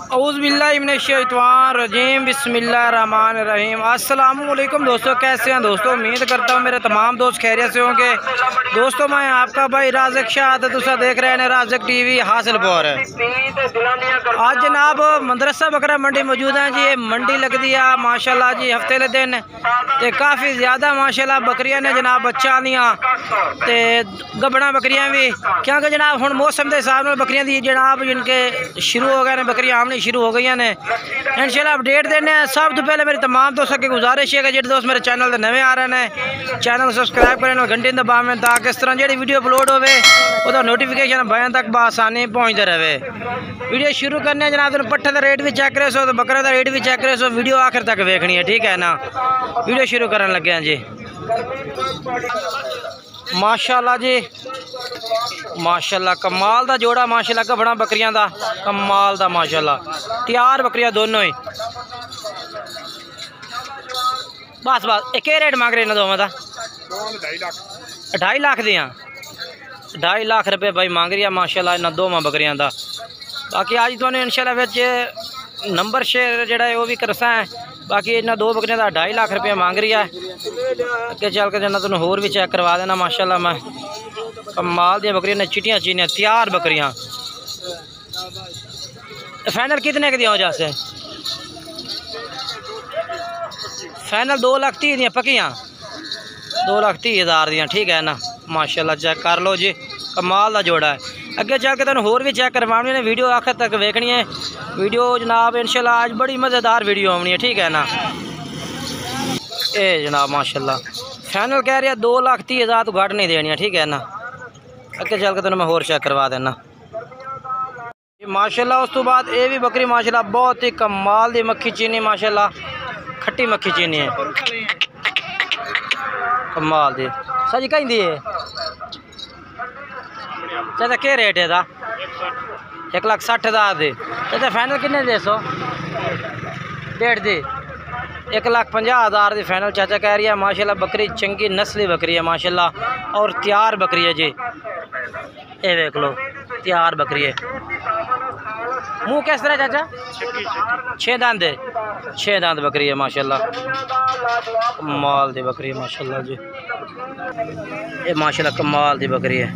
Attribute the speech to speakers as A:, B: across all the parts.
A: औज़ुबिल्लाहिमिनश्शैतानिर्रजीम बिस्मिल्लाहिर्रहमानिर्रहीम। अस्सलामुअलैकुम दोस्तों, कैसे हैं दोस्तों? उम्मीद करता हूँ मेरे तमाम दोस्त खैरियत से होंगे। दोस्तों मैं आपका भाई राज़िक शाह तुसा देख रहे हैं राज़िक टीवी हासिलपुर। आज जनाब मदरसा बकरा मंडी मौजूद है जी। ये मंडी लगती है माशाल्लाह जी हफ्ते के दिन ते काफ़ी ज़्यादा माशाल्लाह बकरियां ने जनाब बच्चा दियाँ ते गबना बकरियां भी, क्योंकि जनाब हुण मौसम के हिसाब नाल बकरियां दी जनाब जिनके शुरू हो गए ने, बकरियां आमनी शुरू हो गई ने। इंशाल्लाह अपडेट देने सब तो पहले मेरी तमाम दोस्तों की गुजारिश है कि जो दोस्त मेरे चैनल से नवे आ रहे हैं चैनल सब्सक्राइब करें और घंटे दबावें ताकि इस तरह जी वीडियो अपलोड हो वो नोटिफिकेशन बयान तक बसानी पहुँचते रहे। वीडियो शुरू करने जनाब तुम पट्ठे का रेट भी चेक करे सो तो बकरे का रेट भी चेक करे सो, वीडियो आखिर तक देखनी है, ठीक है ना। वीडियो शुरू करने लगे हैं जी। माशाल्लाह जी माशाल्लाह कमाल दा जोड़ा माशाल्लाह गबड़ा बकरियां दा कमाल दा माशाल्लाह तैयार बकरियां दोनों ही। बस एक रेट मांग रहे इन्होंने दोवें का 2.5 लाख दियाँ 2.5 लाख रुपये भाई मांग रही है माशाल्लाह इन्होंने दोवें बकरियां दा। बाकी आज तो इंशाल्लाह विच नंबर शेयर जोड़ा है वो भी करसा है। बाकी इन्होंने 2 बकरियां का 2.5 लाख रुपया मांग रही है। अगे चल के जना तुम होर भी चेक करवा देना माशाल्लाह। मैं कमाल दी बकरियां ने चिटियां चीनियां तैयार बकरियां। फाइनल कितने के दिया हो जासे? फाइनल 2,30,000 दियाँ पक्कियां 2,30,000 दियाँ, ठीक है ना। माशाल्लाह चेक कर लो जी कमाल का जोड़ा है। अगे चल के तुम होर भी चेक करवानी है, वीडियो आखिर तक वेखनी है। वीडियो जनाब इंशाल्लाह आज बड़ी मज़ेदार वीडियो आनी है, ठीक है ना। ये जनाब माशाल्लाह फाइनल कह रही है 2,30,000 तो घट नहीं देनी है, ठीक है ना। अगे चल के तुम मैं होर चेक करवा देना माशाल्लाह। उस तो बाद ये भी बकरी माशाल्लाह बहुत ही कमाल दी मक्खी चीनी माशाल्लाह, खट्टी मक्खी चीनी है कमाल दी। सही कहीं दी है चाचा क्या रेट है? 1,60,000 दी चाचा। फाइनल किन्ने दे सो? 1.5 दी 1,50,000 दी फाइनल चाचा कह रही है माशाल्लाह। बकरी चंगी नस्ली बकरी है माशाल्लाह और तैयार बकरी है जी। ये देख लो तैयार बकरी है। मुँह किस तरह चाचा? 6 दांत है, 6 दांत बकरी है माशाल्लाह। कमाल दी बकरी है माशाल्लाह जी। ये माशाल्लाह कमाल दी बकरी है।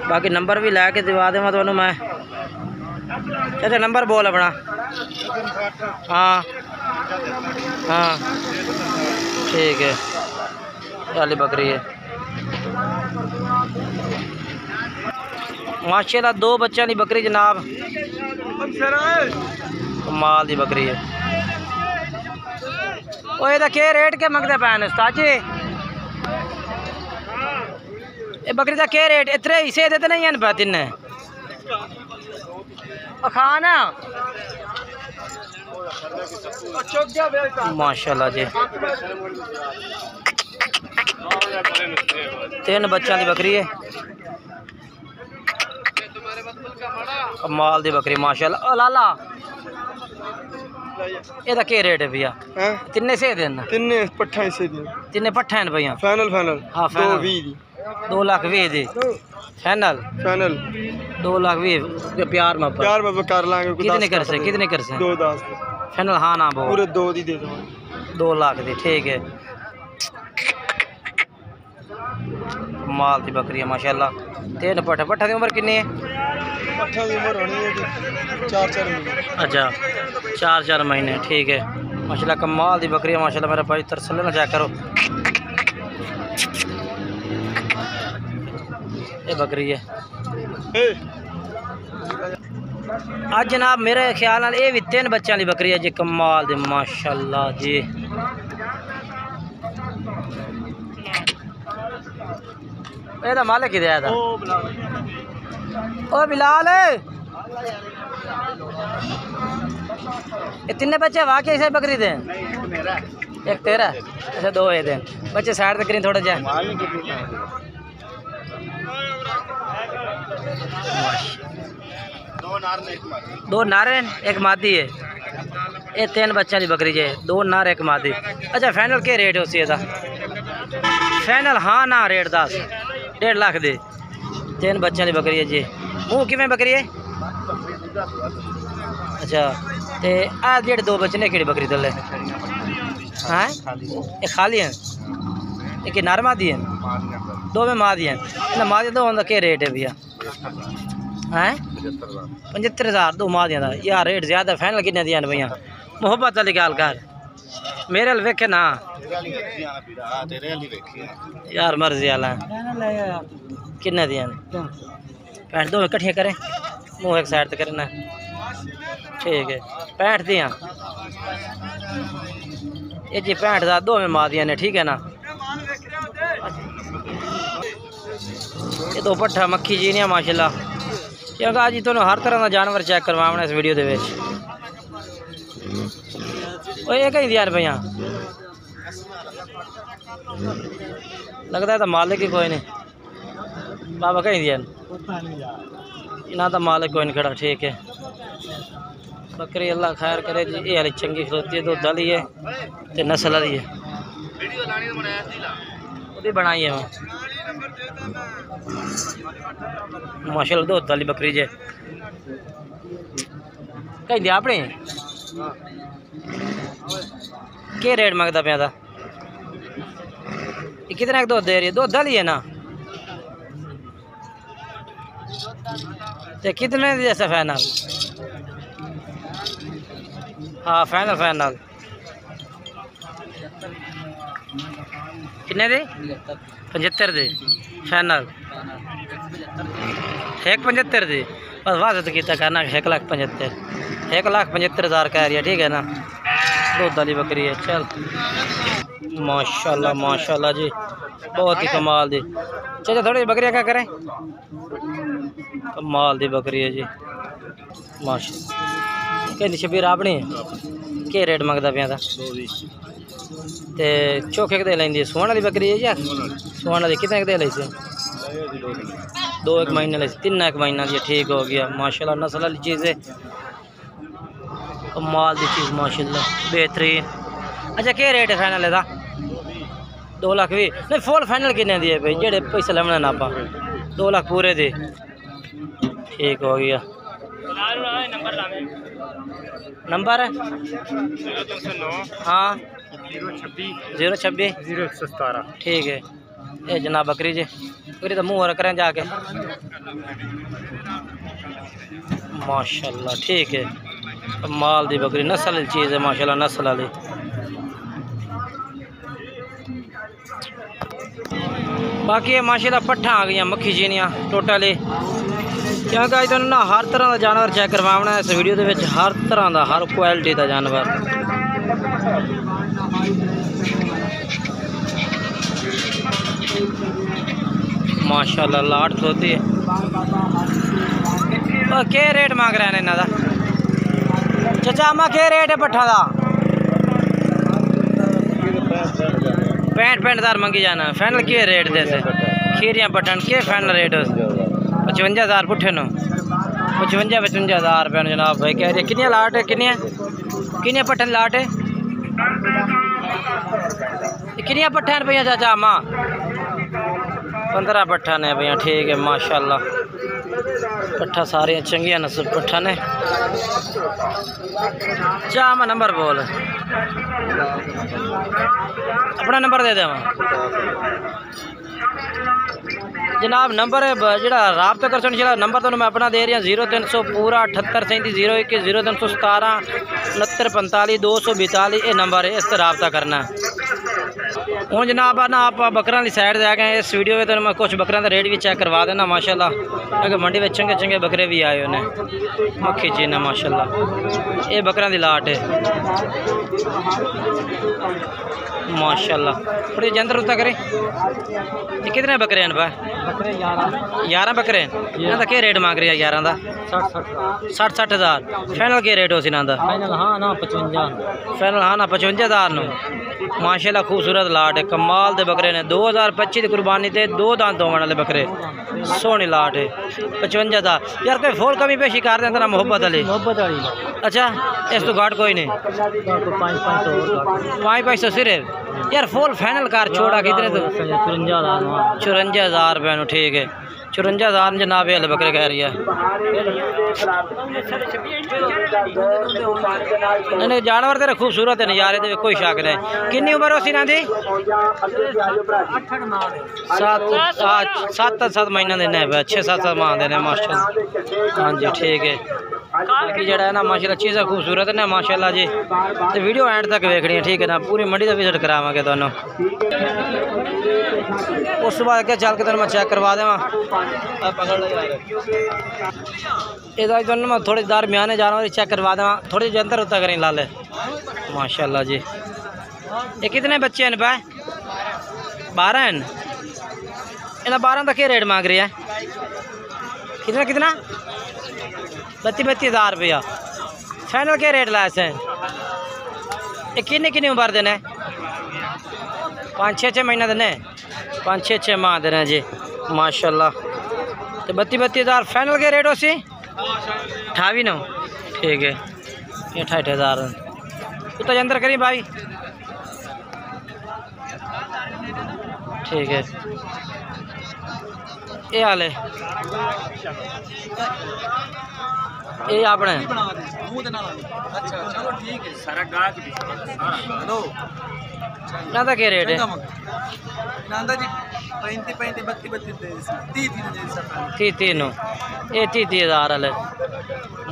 A: बाकी नंबर भी लैके दिवा देव तो मैं चाचा। नंबर बोल अपना। हाँ हाँ ठीक है। वाली बकरी है माशाल्लाह 2 बच्चों की बकरी जनाब, कमाल दी बकरी है। वो ये क्या रेट के मंगते पैन उस्ताद जी? ये बकरी का क्या रेट? इतने हिस्से देते नहीं हैं तिन खाना माशाल्लाह जी। 3 बच्चों की बकरी है, कमाल दी बकरी माशाल्लाह। ओ लाला ਇਹਦਾ ਕੀ ਰੇਟ ਹੈ ਭਈਆ? ਤਿੰਨੇ ਸੇ ਦੇਣ? ਤਿੰਨੇ ਪੱਠਾ ਸੇ ਦੇ। ਤਿੰਨੇ ਪੱਠਾ ਹਨ ਭਈਆ? ਫਾਈਨਲ ਹਾਂ ਫਾਈਨਲ 2,20 ਦੀ 2,20,000 ਦੀ फाइनल 2,20,000 प्यार में कर लांगे। कितने कर से 2,10 फाइनल? हाँ ना बोल पूरे 2 दी दे दो 2 लाख दी, ठीक है। माल की बकरी है माशाल्लाह। 3 पट्ठा पट्ठा की उम्र कितनी है? पट्ठा की उम्र होनी है 4-4 महीने। अच्छा 4-4 महीने, ठीक है माशाल्लाह। कमाल की बकरी है माशाल्लाह। मेरा भाई तरसले ना चेक करो ये बकरी है। आज जनाब मेरे ख्याल नाल ये भी 3 बच्चों की बकरी है जी। कमाल दी माशाल्लाह जी। ये मालिक ही दिया था ओ बिलाल। ये 3 बच्चे वाकई से बकरी दे? एक तेरा अच्छा 2 ये दिन बच्चे साइड तक करें थोड़ा जा। 2 नारे 1 मादी है। ये 3 बच्चों की बकरी है, 2 नारे 1 मादी। अच्छा फाइनल क्या रेट है उसी का? फाइनल हाँ ना रेट 10 1.5 लाख दे। 3 बच्चों की बकरी है जी। मुँह किमें बकरी है? अच्छा ते आ जेड़े दो बच्चे ने केड़ी बकरी दले हैं ये खाली हैं ये कि नर मादी हैं दो में मादी हैं ना मादी दो का क्या रेट है भैया हैं 75,000 दो मादियां दा यार रेट ज़्यादा फाइनल कितने दियां भैया मोहब्बत वाली गल कर मेरे अल वेखे ना यार मर्जी आला कितने दियां पैंठ दो इकट्ठियां करें मुँह एक साइड करना ठीक है 65 दियां ये जी 65,000 दो में मादियां ने ठीक है ना ये दो पट्ठा मक्खी जी ने माशाल्लाह क्योंकि आज तुम हर तरह का जानवर चेक करवाना इस वीडियो के ये कहीं दिया भैया लगता है तो मालिक ही कोई नहीं बाबा कहीं दिया इना तो मालिक कोई नहीं खड़ा ठीक है बकरी अल्लाह खैर करे जी ये हाली चंगी खलोती है दूध वाली है तो नस्ल वाली है बनाई है माशाल्लाह दूध वाली बकरी जे कहीं दिया अपने क्या रेट मंगता पाया था कितने दूध दे रही है दूध वाली है ना तो कितने जैसा फाइनल हाँ फाइनल फाइनल कितने दे 75 दे फाइनल 175 दे बस वादा तो किया करना 1,75,000 1,75,000 कह रही है ठीक है ना दूध वाली बकरी है चल माशाल्लाह माशाल्लाह जी बहुत ही कमाल दी चाचा थोड़ी बकरियाँ क्या करें कमाल दी बकरी है जी माशाल्लाह कहती शबीर अपनी क्या रेट मंगता पाया था ते चोखे कदे लेंदी सोहन वाली बकरी है यार सोहन वाली कितने कदे ली सी 2 महीने ली 3 महीना दी ठीक हो गया माशाल्लाह नस्ल वाली चीज़ है कमाल दी चीज़ माशाल्लाह बेहतरीन अच्छा क्या रेट है फाइनल का 2 लाख भी नहीं फुल फाइनल कितने दिए भाई जेडे पैसे लेना ना आप 2 लाख पूरे दे ठीक हो गया नंबर है हाँ 026 ठीक है ये जनाब बकरी जी बकरी तो मुँह करें जाके माशाल्लाह ठीक है माल दी बकरी नस्ल वाली चीज़ है माशाल्लाह नस्ल वाली बाकी ये माशाल्लाह पट्ठा आ गई मक्खी जीनियाँ टोटली क्योंकि अज तुम ना हर तरह का जानवर चेक करवाना इस वीडियो के हर तरह का हर क्वालिटी का जानवर माशाल्लाह लाट होती है क्या रेट मांग रहे हैं इन्हों का चाचा अम्मा क्या रेट है पट्ठा का 65,000 मंगी जाना फाइनल क्या रेट जैसे खीरियाँ पट्टन के फाइनल रेट 55,000 पुट्ठे नो 55,000 रुपये जनाब भाई कह रही किनिया लाट है किनिया पट्ठन लाट है किनिया पट्ठन भैया चाचा अम्मा 15 पट्ठा ने भैया ठीक है माशाल्लाह पट्ठा सारे चंगिया नस्ल पट्ठा ने चाह मैं नंबर बोल अपना नंबर दे देव जनाब नंबर है जो रबता कर सकते नंबर तो मैं अपना दे रहा 0300 पूरा 78 37 01 0317 69 45 242 ये नंबर है इस पर रबता करना है हूँ जनाब ना आप बकरा की साइड आ गए इस वीडियो में तो मैं कुछ बकरा का रेट भी चेक करवा देना माशाल्लाह क्योंकि मंडी में चंगे चंगे बकरे भी आए उन्हें मक्खी जी ने माशाल्लाह ये बकरा की लाट है माशाल्लाह थोड़ी जंतर उतना करें ये कितने बकरे हैं भाई 11 बकरे इन्हों का क्या रेट मांग रही है 11 का 60,000 फाइनल क्या रेट हो सी इन्हों का फाइनल हाँ ना 55,000 नो माशाल्लाह खूबसूरत लाट है कमाल दे बकरे ने 2025 की कुर्बानी ते 2 दांत होने वाले बकरे सोहनी लाट है 55,000 यार कोई फोल कमी पेशी कर दें ना मोहब्बत वाली अच्छा इस तो घाट कोई नहीं 500 सिर्फ यार फुल फाइनल कार छोड़ा कितने तो 54,000 रुपये ठीक है 54,000 जनाब ये बकरे कह रही है। नहीं जानवर तेरे खूबसूरत है नज़ारे तो कोई शक नहीं। कितनी उम्र हो सी ना दी? 7 महीना देने 6-7 माह देने माशाल्लाह। हाँ जी ठीक है। बाकी जड़ा है ना माशाल्लाह चीज़ खूबसूरत है ना माशाल्लाह जी। तो वीडियो एंड तक देखनी है ठीक है ना। पूरी मंडी का विजिट करावांगे दोनों। उस बाद क्या चल के तेन मैं चेक करवा देव इधर दोनों मैं थोड़ी दरम्याने जानवर चेक करवा देव थोड़ी जी अंदर उतर करें लाले माशाल्लाह जी। ये कितने बच्चे हैं भाई? 12 हैं। इन्हें 12 का क्या रेट मांग रही है? कितना कितना? 32,000 रुपया फाइनल क्या रेट लाया से? ये किन्नी उम्र देने? 5-6 महीना देने 5-6 माह देने जी माशाल्लाह। तो 32,000 फाइनल के रेट हो सी 28,900 ठीक है। ये 28,000 तो अंदर करी भाई ठीक है। ये हाल है ये अपने क्या रेट है? 30,000 ये 30,000 वाले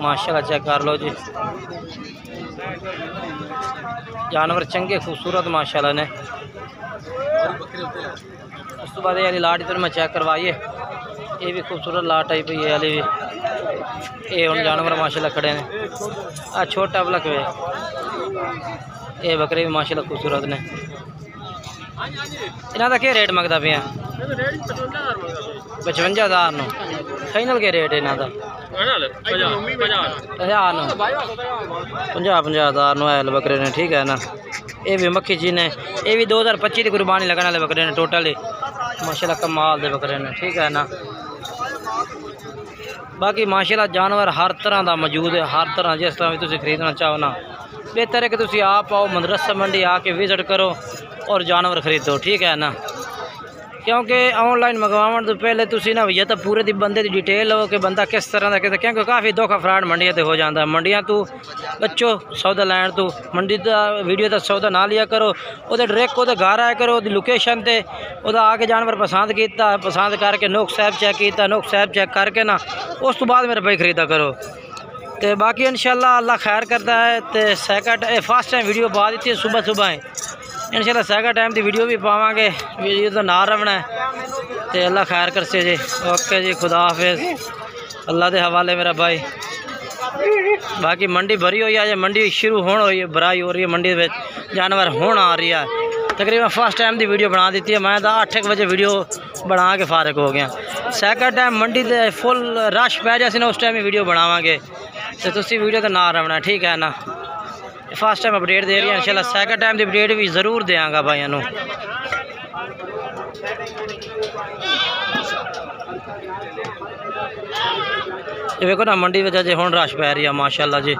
A: माशाल्लाह चेक कर लो जी। जानवर चंगे खूबसूरत माशाल्लाह ने। उस तो बाद ये लाट इधर मैं चेक करवाइए ये भी खूबसूरत लाट आई पी वाली भी। ये हम जानवर माशाल्लाह खड़े ने। आ छोटा बलक वे ये बकरे भी माशाल्लाह खूबसूरत ने। इन्हों का क्या रेट मंगता पे? 55,000 नो फाइनल के रेट है इन्हों का? 50,000 नो है बकरे ने ठीक है ना। ये भी मक्खी जी ने ये भी 2025 की कुर्बानी लगने वाले बकरे ने टोटली माशाल्लाह कमाल दे बकरे ने ठीक है ना। बाकी माशाल्लाह जानवर हर तरह का मौजूद है हर तरह जिस तरह भी तुम खरीदना चाहो ना बेहतर है कि तुम आप आओ मदरसा मंडी आके विजिट करो और जानवर खरीदो ठीक है ना। क्योंकि ऑनलाइन मंगवाने तो पहले तुम ना भैया तो पूरे बंदे की डिटेल लो कि बंदा किस तरह का कितना क्योंकि काफ़ी धोखा फ्रॉड मंडिया तो हो जाता है। मंडिया तू बच्चो सौदा लैन तू मंडी का वीडियो का सौदा ना लिया करो वो डायरेक्ट वो घर आया करो वो लोकेशन से वह आके जानवर पसंद किया पसंद करके नोक साहब चेक किया नोक साहब चेक करके ना उस तो बाद मेरे भाई खरीदा करो। तो बाकी इंशाल्लाह अल्लाह खैर करता है। तो सैकंड फर्स्ट टाइम वीडियो पा दी है सुबह सुबह इंशाल्लाह सैकंड टाइम की वीडियो भी पावांगे वीडियो तो ना रवना है। तो अल्लाह खैर कर से जी ओके जी खुदा हाफिज़ अल्लाह के हवाले मेरा भाई। बाकी मंडी भरी हुई है मंडी शुरू होने हुई है भराई हो रही है मंडी में जानवर होना आ रही है। तकरीबन फर्स्ट टाइम की वीडियो बना दी है मैं तो 8 बजे वीडियो बना के फारग हो गया। सैकंड टाइम मंडी से फुल रश पै जाए ना उस टाइम ही वीडियो बनावांगे तो तुसी वीडियो तो ना रवना ठीक है ना। फर्स्ट टाइम अपडेट दे रही है इंशाल्लाह सैकंड टाइम की अपडेट भी ज़रूर देंगा भाइयों नू। देखो ना मंडी में अजे हुण रश पै रही है माशाल्लाह जी।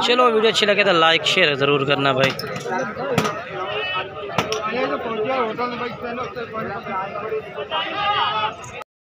A: चलो वीडियो अच्छी लगे तो लाइक शेयर ज़रूर करना भाई।